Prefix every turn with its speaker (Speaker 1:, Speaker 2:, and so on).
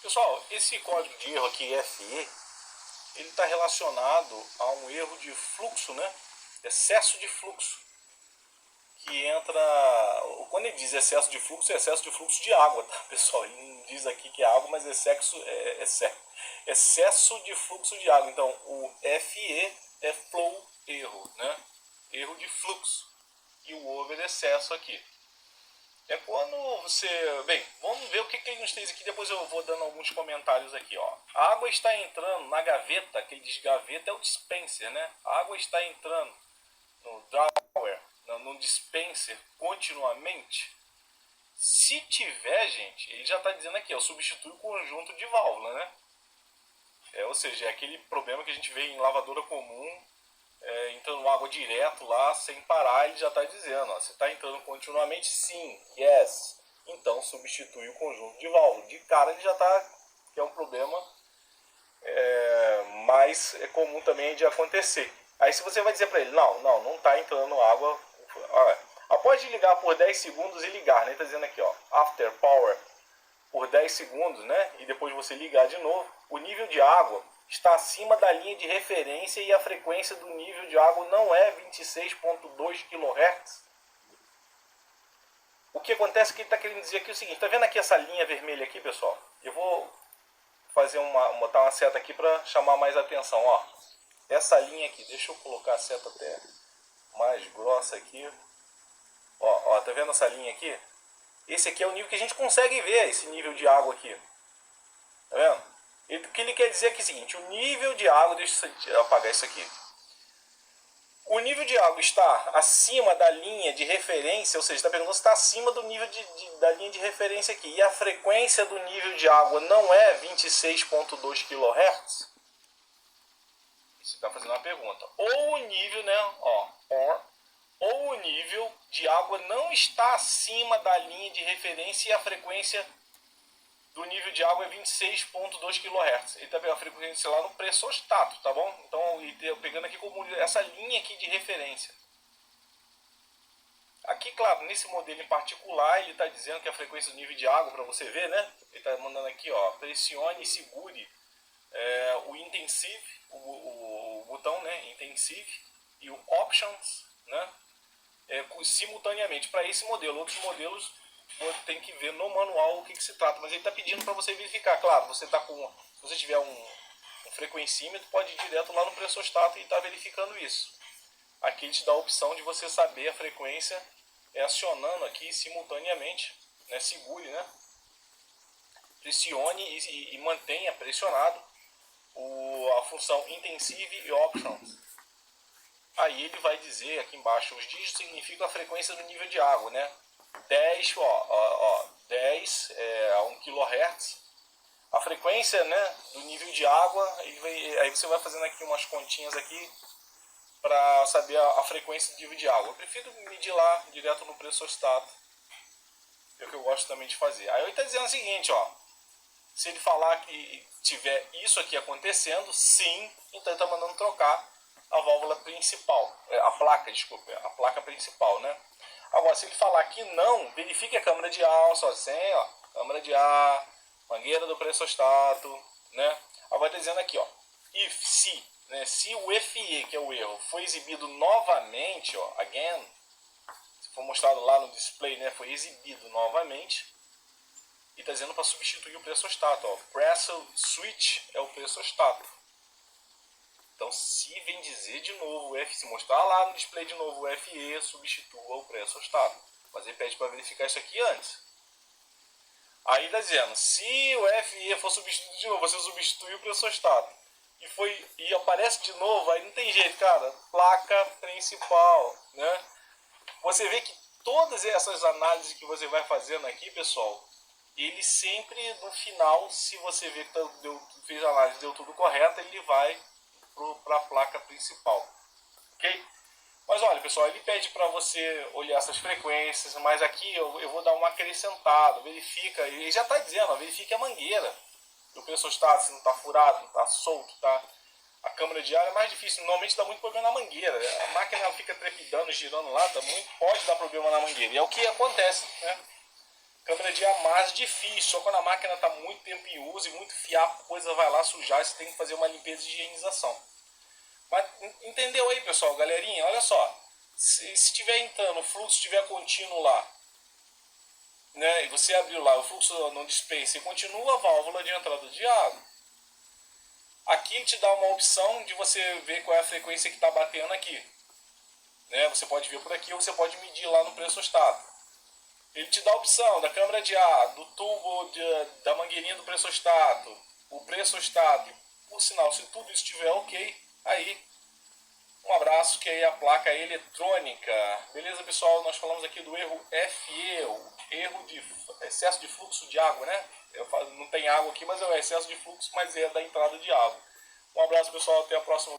Speaker 1: Pessoal, esse código de erro aqui, FE, ele está relacionado a um erro de fluxo, né? Excesso de fluxo. Que entra... Quando ele diz excesso de fluxo, é excesso de fluxo de água, tá, pessoal? Ele não diz aqui que é água, mas excesso de fluxo de água. Então, o FE é flow erro, né? Erro de fluxo. E o over excesso aqui. É quando você... Bem, vamos ver o que ele nos traz aqui, depois eu vou dando alguns comentários aqui, ó. A água está entrando na gaveta, que ele diz gaveta é o dispenser, né? A água está entrando no drawer, no dispenser, continuamente. Se tiver, gente, ele já está dizendo aqui, ó, substitui o conjunto de válvula, né? Ou seja, é aquele problema que a gente vê em lavadora comum, entrando água direto lá, sem parar, ele já está dizendo, ó, se está entrando continuamente, sim, yes, então substitui o conjunto de válvulas. De cara ele já está, que é um problema mais comum também de acontecer. Aí se você vai dizer para ele, não está entrando água, após ligar por 10 segundos e ligar, né, está dizendo aqui, ó, after power, por 10 segundos, né, e depois você ligar de novo, o nível de água está acima da linha de referência e a frequência do nível de água não é 26.2 kHz. O que acontece é que ele está querendo dizer aqui o seguinte, está vendo aqui essa linha vermelha aqui, pessoal? Eu vou fazer botar uma seta aqui para chamar mais atenção, ó. Essa linha aqui, deixa eu colocar a seta até mais grossa aqui. Ó, tá vendo essa linha aqui? Esse aqui é o nível que a gente consegue ver, esse nível de água aqui. Tá vendo? O que ele quer dizer aqui é o seguinte, o nível de água, deixa eu apagar isso aqui. O nível de água está acima da linha de referência, ou seja, está perguntando se está acima do nível da linha de referência aqui. E a frequência do nível de água não é 26.2 kHz? Você está fazendo uma pergunta. Ou o nível, né, ou o nível de água não está acima da linha de referência e a frequência do nível de água é 26.2 kHz. Ele está pegando a frequência lá no pressostato, tá bom? Então, pegando aqui como essa linha aqui de referência. Aqui, claro, nesse modelo em particular, ele está dizendo que a frequência do nível de água, para você ver, né? Ele está mandando aqui, ó, pressione e segure o intensive, o botão, né? Intensive e o options, né? Simultaneamente para esse modelo. Outros modelos tem que ver no manual o que se trata, mas ele está pedindo para você verificar. Claro, você tá se você tiver um frequencímetro, pode ir direto lá no pressostato e estar verificando isso. Aqui ele te dá a opção de você saber a frequência acionando aqui simultaneamente, né? Segure, né? Pressione e mantenha pressionado a função intensive e options. Aí ele vai dizer aqui embaixo, os dígitos significam a frequência do nível de água, né? 10, 10 a 1 kHz. A frequência, né, do nível de água, aí você vai fazendo aqui umas continhas aqui para saber a frequência do nível de água. Eu prefiro medir lá direto no pressostato. É o que eu gosto também de fazer. Aí ele está dizendo o seguinte, ó. Se ele falar que tiver isso aqui acontecendo, sim, então ele está mandando trocar a válvula principal, a placa principal, né? Agora, se ele falar que não, verifique a câmara de ar, só assim, ó, câmara de ar, mangueira do pressostato, né? Agora está dizendo aqui, ó, se, né, se o FE, que é o erro, foi exibido novamente, ó, again, se for mostrado lá no display, né, foi exibido novamente, e está dizendo para substituir o pressostato, ó, press switch é o pressostato. Então, se vem dizer de novo o FE, se mostrar lá no display de novo o FE, substitua o pressostato. Mas ele pede para verificar isso aqui antes. Aí está dizendo, se o FE for substituído de novo, você substitui o pressostato. E aparece de novo, aí não tem jeito, cara. Placa principal, né? Você vê que todas essas análises que você vai fazendo aqui, pessoal, ele sempre no final, se você vê que fez a análise, deu tudo correto, ele vai para a placa principal, ok? Mas olha, pessoal, ele pede para você olhar essas frequências, mas aqui eu vou dar uma acrescentada, verifica, ele já está dizendo, ó, verifique a mangueira do pressostato, se não está furado, não está solto, tá? A câmara de ar é mais difícil, normalmente dá muito problema na mangueira, a máquina ela fica trepidando, girando lá, pode dar problema na mangueira, e é o que acontece, né? câmera de ar mais difícil, só quando a máquina está muito tempo em uso e muito fiapo, a coisa vai lá sujar e você tem que fazer uma limpeza de higienização. Mas entendeu aí, pessoal, galerinha? Olha só, se estiver entrando, o fluxo estiver contínuo lá, né, e você abriu lá, o fluxo não dispensa e continua a válvula de entrada de água. Aqui ele te dá uma opção de você ver qual é a frequência que está batendo aqui. Né? Você pode ver por aqui ou você pode medir lá no pressostato. Ele te dá a opção da câmara de ar, do tubo da mangueirinha do pressostato, o pressostato. Por sinal, se tudo isso estiver ok, aí um abraço, que aí a placa é eletrônica. Beleza, pessoal? Nós falamos aqui do erro FE, o erro de excesso de fluxo de água, né? Não tem água aqui, mas é o excesso de fluxo, mas é da entrada de água. Um abraço, pessoal. Até a próxima.